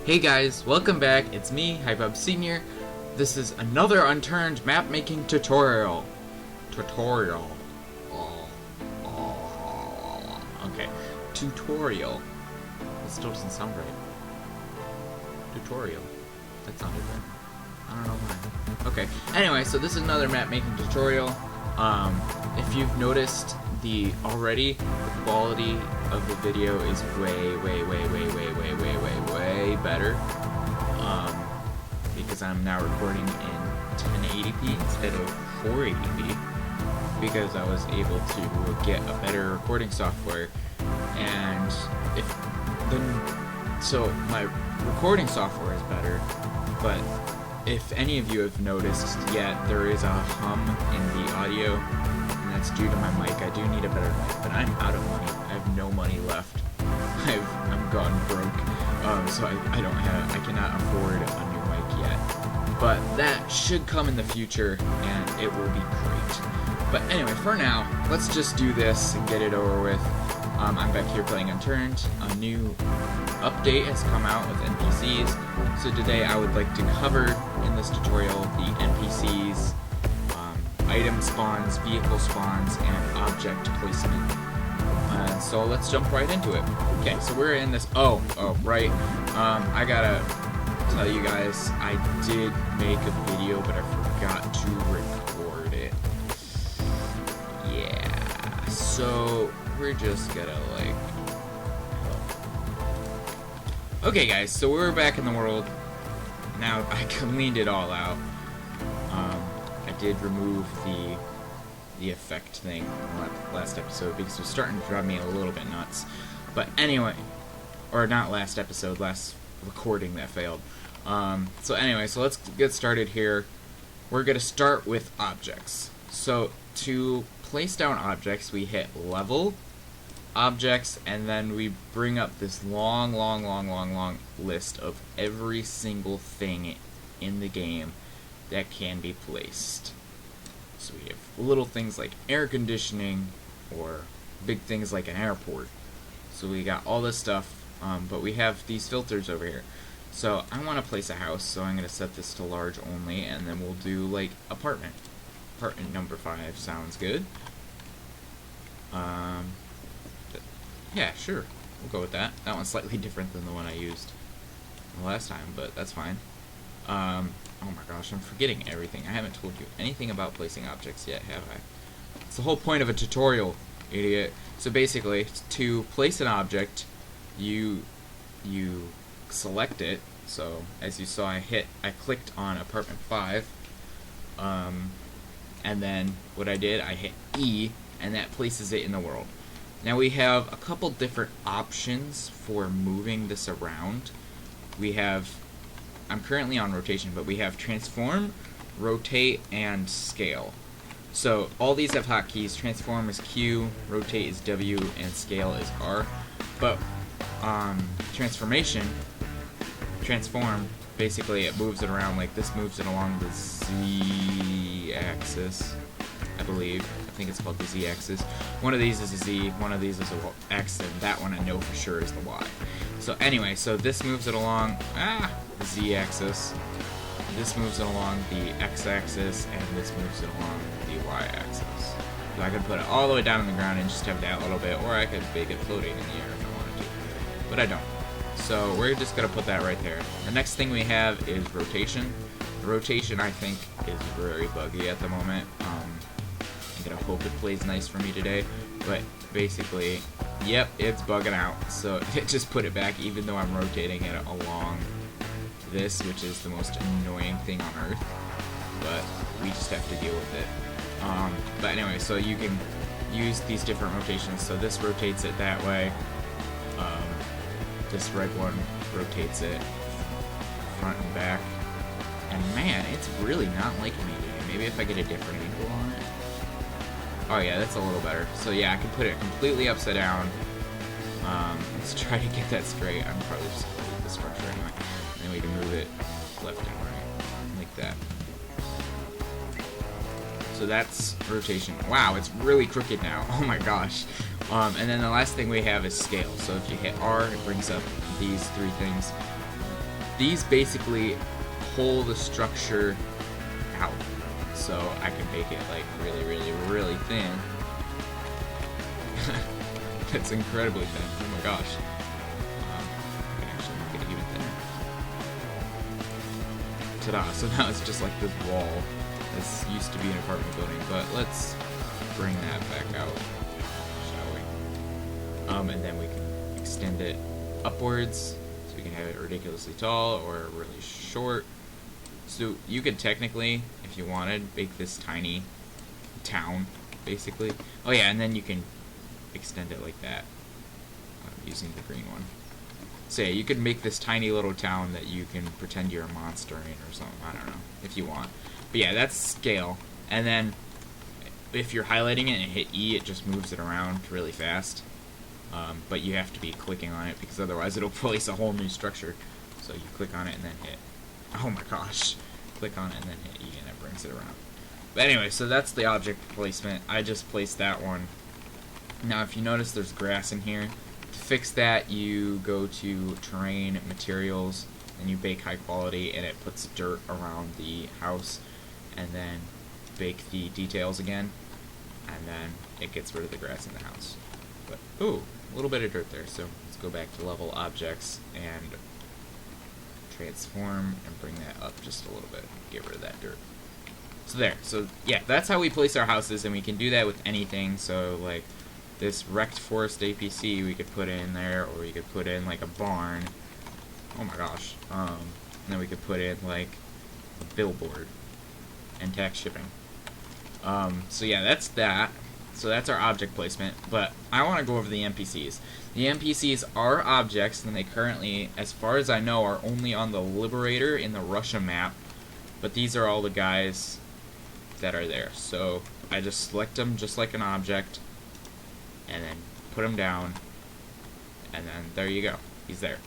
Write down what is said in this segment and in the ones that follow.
Hey guys, welcome back. It's me, Hypeb Senior. This is another Unturned map making tutorial. Okay. Tutorial. It still doesn't sound right. Tutorial. That sounded right. I don't know why. Okay. Anyway, so this is another map making tutorial. If you've noticed the quality of the video is way better. Because I'm now recording in 1080p instead of 480p. Because I was able to get a better recording software, and so my recording software is better, but if any of you have noticed yet, there is a hum in the audio, and that's due to my mic. I do need a better mic, but I'm out of money. I have no money left. I'm gone broke, so I cannot afford a new mic yet. But that should come in the future, and it will be great. But anyway, for now, let's just do this and get it over with. I'm back here playing Unturned. A new update has come out with NPCs. So today I would like to cover in this tutorial the NPCs, item spawns, vehicle spawns, and object placement. So let's jump right into it. Okay, so we're in this. Right. I gotta tell you guys, I did make a video, but I forgot to record it. Yeah, so we're just gonna okay guys, so we're back in the world. Now I cleaned it all out. I did remove the effect thing in last episode because it was starting to drive me a little bit nuts. But anyway, or not last episode, last recording that failed. So anyway, so let's get started here. We're gonna start with objects. So to place down objects, we hit level, objects, and then we bring up this long list of every single thing in the game that can be placed. So we have little things like air conditioning, or big things like an airport. So we got all this stuff, but we have these filters over here. So I want to place a house, so I'm going to set this to large only, and then we'll do like apartment. Apartment number 5 sounds good. Yeah, sure. We'll go with that. That one's slightly different than the one I used the last time, but that's fine. Oh my gosh, I'm forgetting everything. I haven't told you anything about placing objects yet, have I? It's the whole point of a tutorial, idiot. So basically, to place an object, you select it. So as you saw, I clicked on apartment 5, and then what I did, I hit E, and that places it in the world. Now we have a couple different options for moving this around. We have, I'm currently on rotation, but we have transform, rotate, and scale. So all these have hotkeys. Transform is Q, rotate is W, and scale is R. But transform, basically it moves it around. Like this moves it along the Z axis, I believe. I think it's called the Z axis. One of these is a Z, one of these is a X, and that one I know for sure is the Y. So anyway, so this moves it along the Z axis, this moves it along the X axis, and this moves it along the Y axis. So I could put it all the way down on the ground and just have that little bit, or I could make it floating in the air if I wanted to, but I don't. So we're just gonna put that right there. The next thing we have is rotation. The rotation, I think, is very buggy at the moment. I'm gonna hope it plays nice for me today, but basically, yep, it's bugging out. So it just put it back, even though I'm rotating it along this, which is the most annoying thing on earth. But we just have to deal with it. But anyway, so you can use these different rotations. So this rotates it that way. This red one rotates it front and back. And man, it's really not liking me today. Maybe if I get a different angle on it. Oh yeah, that's a little better. So yeah, I can put it completely upside down. Let's try to get that straight. I'm probably just going to leave the structure anyway. And then we can move it left and right, like that. So that's rotation. Wow, it's really crooked now. Oh my gosh. And then the last thing we have is scale. So if you hit R, it brings up these three things. these basically pull the structure out. So I can make it like really, really, really thin. It's incredibly thin. Oh my gosh. I can actually make it even thinner. Ta-da! So now it's just like this wall. This used to be an apartment building, but let's bring that back out, shall we? And then we can extend it upwards, so we can have it ridiculously tall or really short. So you could technically, if you wanted, make this tiny town, basically. Oh yeah, and then you can extend it like that, using the green one. So yeah, you could make this tiny little town that you can pretend you're a monster in or something, I don't know, if you want. But yeah, that's scale. And then, if you're highlighting it and hit E, it just moves it around really fast. But you have to be clicking on it, because otherwise it'll place a whole new structure. So you click on it and then hit. Oh my gosh. Click on it and then hit E and it brings it around. But anyway, so that's the object placement. I just placed that one. Now if you notice there's grass in here, to fix that you go to terrain, materials, and you bake high quality, and it puts dirt around the house, and then bake the details again, and then it gets rid of the grass in the house. But ooh, a little bit of dirt there, so let's go back to level objects and transform and bring that up just a little bit, get rid of that dirt. So there, so yeah, that's how we place our houses, and we can do that with anything. So like this wrecked forest APC we could put in there, or we could put in like a barn. Oh my gosh. And then we could put in like a billboard and tax shipping. So yeah, that's that. So that's our object placement, but I want to go over the NPCs. The NPCs are objects, and they currently, as far as I know, are only on the Liberator in the Russia map, but these are all the guys that are there. So I just select them just like an object, and then put them down, and then there you go, he's there.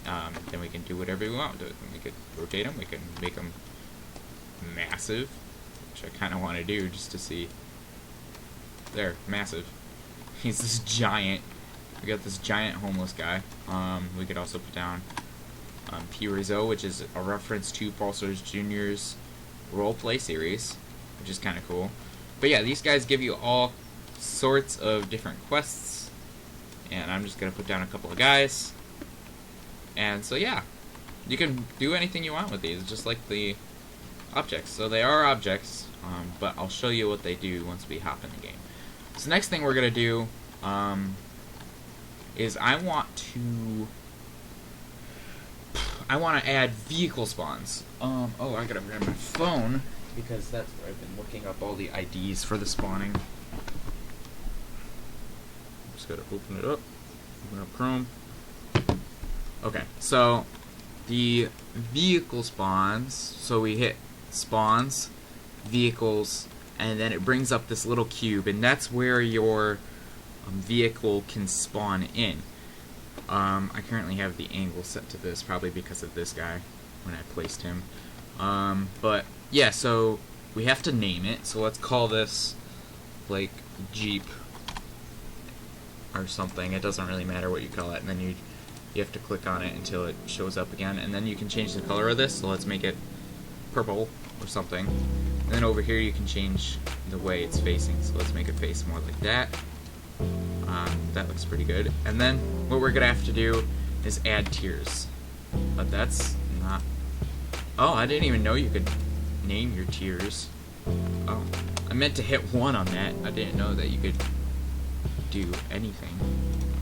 Then we can do whatever we want to it. We could rotate them, we can make them massive, which I kind of want to do just to see. There, massive. He's this giant. We got this giant homeless guy. We could also put down P. Rizzo, which is a reference to Paul Soares Jr.'s roleplay series, which is kind of cool. But yeah, these guys give you all sorts of different quests, and I'm just going to put down a couple of guys. And so yeah, you can do anything you want with these, just like the objects. So they are objects, but I'll show you what they do once we hop in the game. So next thing we're going to do is I want to add vehicle spawns. Oh, I gotta grab my phone, because that's where I've been looking up all the IDs for the spawning. Just gotta open it up. Open up Chrome. Okay, so the vehicle spawns, so we hit spawns, vehicles, and then it brings up this little cube, and that's where your vehicle can spawn in. I currently have the angle set to this, probably because of this guy when I placed him. But yeah, so we have to name it, so let's call this like Jeep or something. It doesn't really matter what you call it, and then you have to click on it until it shows up again, and then you can change the color of this, so let's make it purple or something. And then over here you can change the way it's facing, so let's make it face more like that. That looks pretty good. And then what we're gonna have to do is add tiers. But that's not... Oh, I didn't even know you could name your tiers. Oh, I meant to hit 1 on that. I didn't know that you could do anything.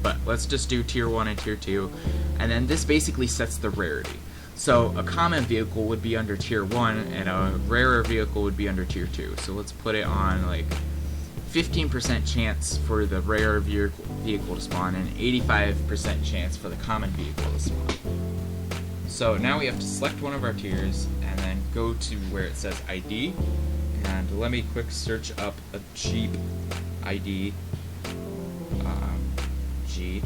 But let's just do tier 1 and tier 2. And then this basically sets the rarity. So a common vehicle would be under tier 1, and a rarer vehicle would be under tier 2. So let's put it on like 15% chance for the rare vehicle to spawn, and 85% chance for the common vehicle to spawn. So now we have to select one of our tiers, and then go to where it says ID, and let me quick search up a Jeep ID. G.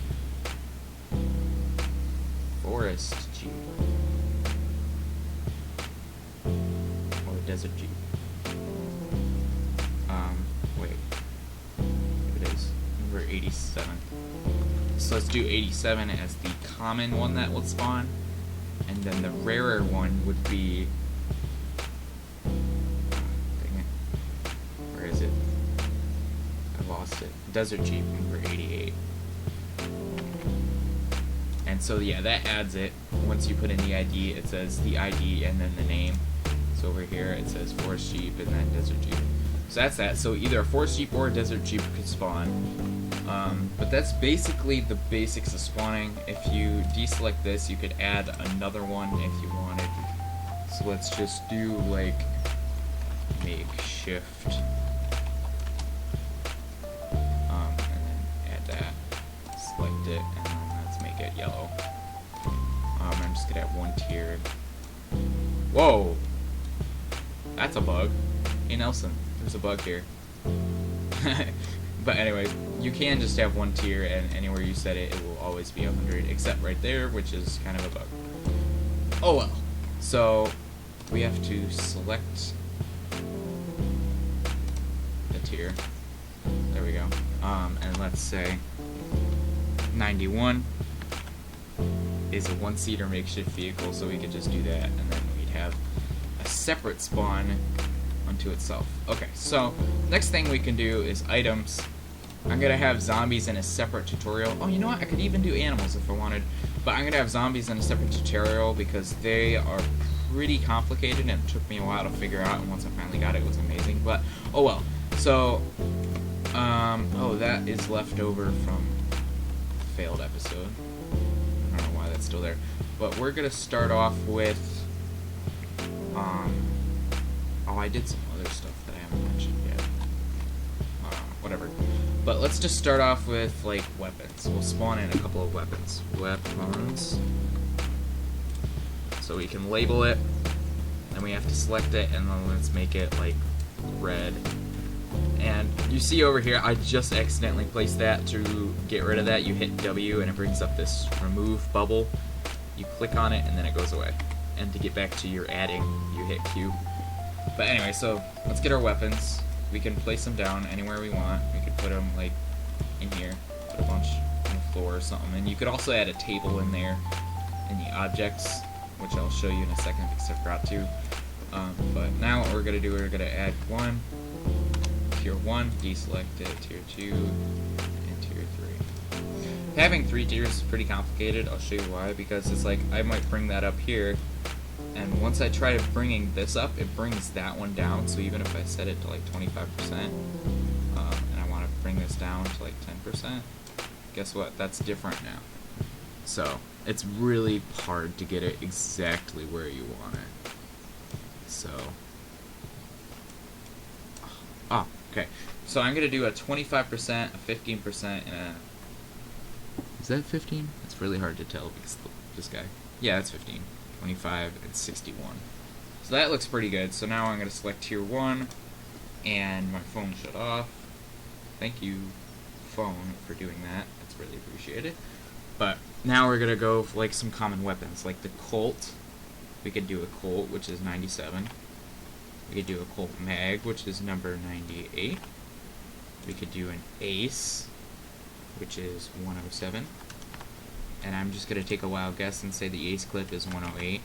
Forest Jeep. Or Desert Jeep. Wait. Here it is. Number 87. So let's do 87 as the common one that will spawn. And And then the rarer one would be... Dang it. Where is it? I lost it. Desert Jeep, number 88. And so, yeah, that adds it. Once you put in the ID, it says the ID and then the name. So over here, it says Forest Jeep and then Desert Jeep. So that's that. So either a Forest Jeep or a Desert Jeep could spawn. But that's basically the basics of spawning. If you deselect this, you could add another one if you wanted. So let's just do, like, makeshift. And then add that. Select it, and then let's make it yellow. I'm just gonna have one tier. Whoa! That's a bug. Hey Nelson, there's a bug here. But anyway, you can just have one tier, and anywhere you set it, it will always be 100, except right there, which is kind of a bug. Oh well. So, we have to select the tier. There we go. And let's say 91 is a one-seater makeshift vehicle, so we could just do that, and then we'd have a separate spawn unto itself. Okay, so next thing we can do is items. I'm gonna have zombies in a separate tutorial. Oh, you know what? I could even do animals if I wanted, but I'm gonna have zombies in a separate tutorial because they are pretty complicated and it took me a while to figure out, and once I finally got it, it was amazing. But oh well. So oh, that is left over from the failed episode. I don't know why that's still there, but we're gonna start off with oh, I did some other stuff that I haven't mentioned yet. Whatever. But let's just start off with, like, weapons. We'll spawn in a couple of weapons. Weapons. So we can label it, then we have to select it, and then let's make it, like, red. And you see over here, I just accidentally placed that. To get rid of that, you hit W, and it brings up this remove bubble. You click on it, and then it goes away. And to get back to your adding, you hit Q. But anyway, so let's get our weapons. We can place them down anywhere we want. We could put them, like, in here. Put a bunch on the floor or something. And you could also add a table in there in the objects, which I'll show you in a second because I forgot to. But now what we're going to do, we're going to add one, tier 1, deselect it, tier 2, and tier 3. Having 3 tiers is pretty complicated. I'll show you why. Because it's like, I might bring that up here. And once I try bringing this up, it brings that one down. So even if I set it to like 25%, and I want to bring this down to like 10%, guess what? That's different now. So it's really hard to get it exactly where you want it. So, okay. So I'm gonna do a 25%, a 15%, and a. Is that 15? It's really hard to tell because this guy. Yeah, that's 15. 25 and 61. So that looks pretty good. So now I'm going to select tier 1 and my phone shut off. Thank you, phone, for doing that. That's really appreciated. But now we're going to go for like some common weapons like the Colt. We could do a Colt, which is 97. We could do a Colt Mag, which is number 98. We could do an Ace, which is 107. And I'm just going to take a wild guess and say the Ace clip is 108.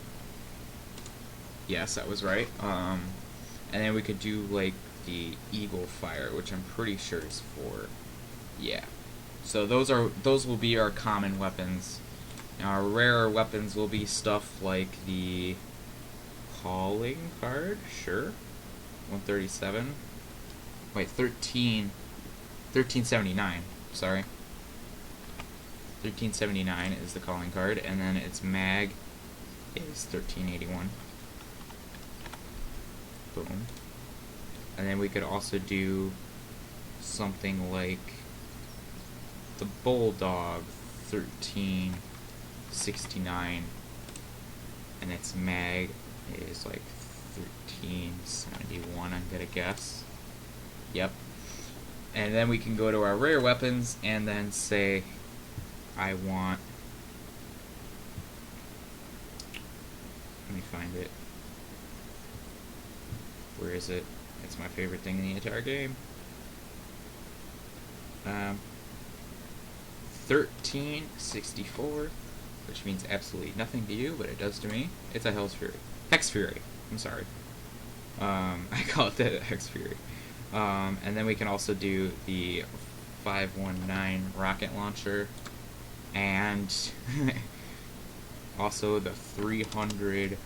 Yes, that was right. And then we could do, like, the Eagle Fire, which I'm pretty sure is 4. Yeah. So those will be our common weapons. Now, our rarer weapons will be stuff like the Calling Card, sure. 137. Wait, 1379, sorry. 1379 is the calling card, and then its mag is 1381. Boom. And then we could also do something like the Bulldog 1369, and its mag is like 1371, I'm gonna guess. Yep. And then we can go to our rare weapons and then say I want, let me find it. Where is it? It's my favorite thing in the entire game. 1364. which means absolutely nothing to you, but it does to me. It's a Hell's Fury. Hex Fury. I'm sorry. I call it the Hex Fury. And then we can also do the 519 rocket launcher, and also the 300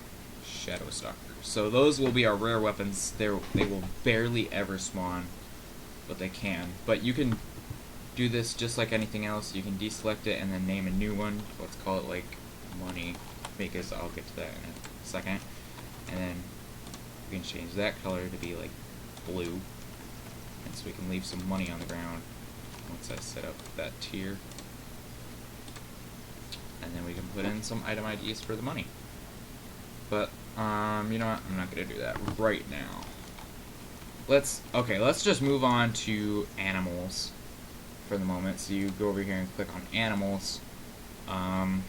Shadow Stalker. So those will be our rare weapons. They will barely ever spawn, but they can. But you can do this just like anything else. You can deselect it and then name a new one. Let's call it like money, because I'll get to that in a second. And then we can change that color to be like blue, and so we can leave some money on the ground once I set up that tier. And then we can put in some item IDs for the money. But you know what? I'm not gonna do that right now. Let's just move on to animals for the moment. So you go over here and click on animals. And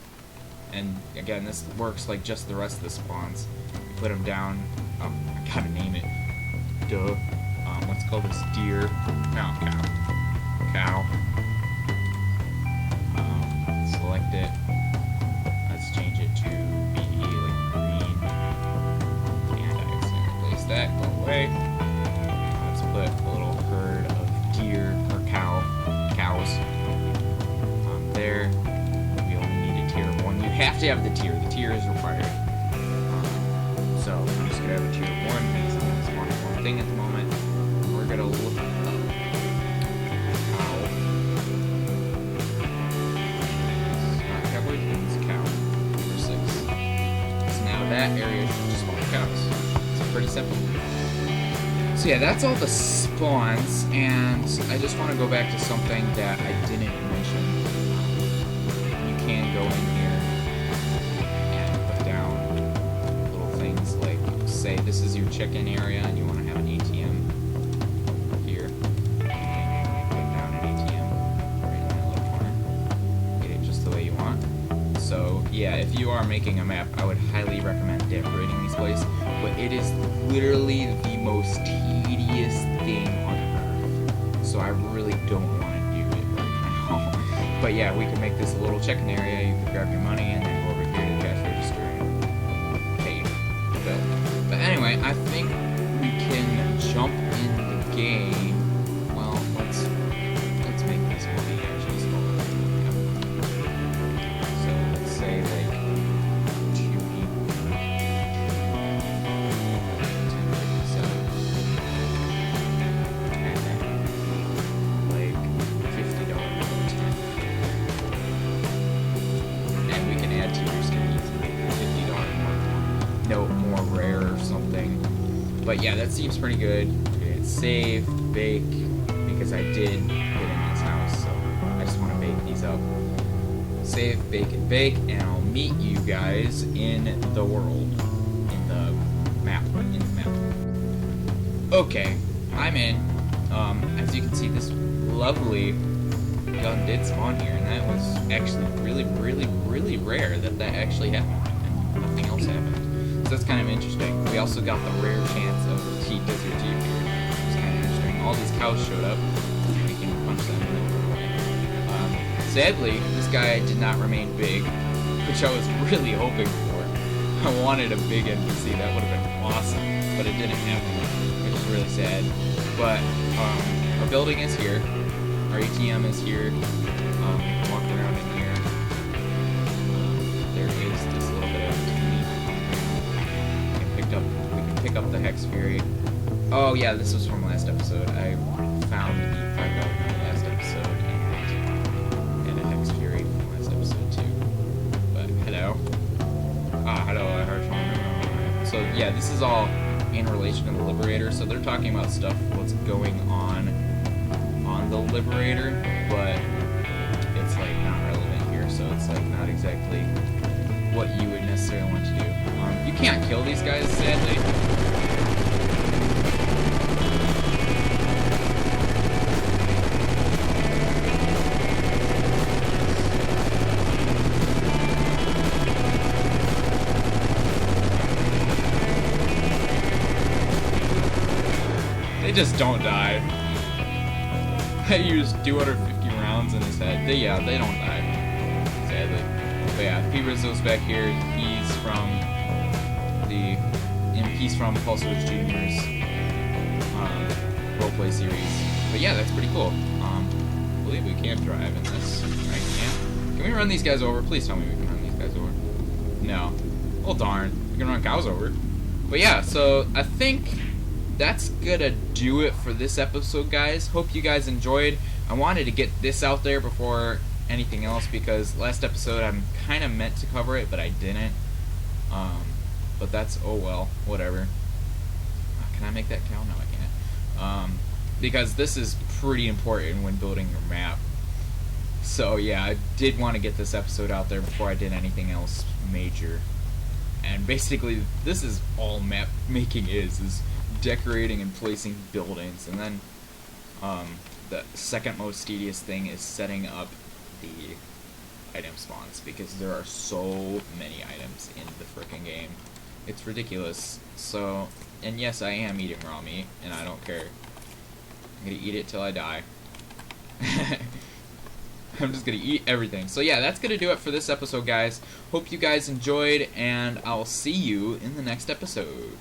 again, this works like just the rest of the spawns. You put them down. Oh, I gotta name it. Duh. Let's call this deer. No, cow. Select it. Let's change it to be like green. And I accidentally placed that. Go away. Let's put a little herd of deer or cows there. We only need a tier of 1. You have to have the tier. The tier is required. So I'm just gonna have a tier of 1 because I'm just on one thing at the moment. We're gonna look up cow. Not cowboy, it's cow. Number 6. So now that area should just spawn cows. It's pretty simple. So yeah, that's all the spawns, and I just want to go back to something that I didn't mention. You can go in here and put down little things like, say this is your chicken area and you want to have an ATM here. You can put down an ATM right in that little corner. Get it just the way you want. So yeah, if you are making a map, I would highly recommend decorating these places, but it is literally the most tedious thing on earth. So I really don't want to do it right now. But yeah, we can make this a little check-in area. You can grab your money and then go over here to the cash register and pay the bill. But anyway, I think we can jump in the game. Well, let's make this money actually smaller. So let's say like 2 people. 1057. And then like $50 and we can add tiers to these, $50 more rare or something. But yeah, that seems pretty good. Okay, save, bake, because I did get in this house, so I just want to bake these up. Save, bake, and bake, and I'll meet you guys in the world, in the map. Okay, I'm in. As you can see, this lovely gun did spawn here, and that was actually really rare that actually happened, and nothing else happened. So that's kind of interesting. We also got the rare chance of the Desert Jeep here, which is kind of interesting. All these cows showed up. We can punch them and then run away. Sadly, this guy did not remain big, which I was really hoping for. I wanted a big NPC. That would have been awesome, but it didn't happen, which is really sad. But our building is here. Our ATM is here. Walk around in here. There is this little bit of we can pick up the Hex Fury. Oh yeah, this was from last episode. I found the $5 last episode and a Hex Fury from last episode too. But hello. Hello, I heard from you. So yeah, this is all in relation to the Liberator. So they're talking about stuff, what's going on the Liberator, but it's like not relevant here, so it's like not exactly what you would necessarily want to do. You can't kill these guys, sadly. They just don't die. I used 250 rounds in his head. They don't die, sadly. yeah, P. Rizzo's back here. He's from he's from Pulsar's Junior's roleplay series. But yeah, that's pretty cool. I believe we can drive in this, right? Yeah. Can we run these guys over? Please tell me we can run these guys over. No. Well, darn. We can run cows over. But yeah, so I think that's gonna do it for this episode, guys. Hope you guys enjoyed. I wanted to get this out there before anything else because last episode I'm kind of meant to cover it, but I didn't. But that's, oh well, whatever. Can I make that cow? No, I can't. Because this is pretty important when building your map. So yeah, I did want to get this episode out there before I did anything else major. And basically, this is all map making is decorating and placing buildings. And then the second most tedious thing is setting up the item spawns, because there are so many items in the frickin' game. It's ridiculous. So, and yes, I am eating raw meat, and I don't care. I'm gonna eat it till I die. I'm just gonna eat everything. So yeah, that's gonna do it for this episode, guys. Hope you guys enjoyed, and I'll see you in the next episode.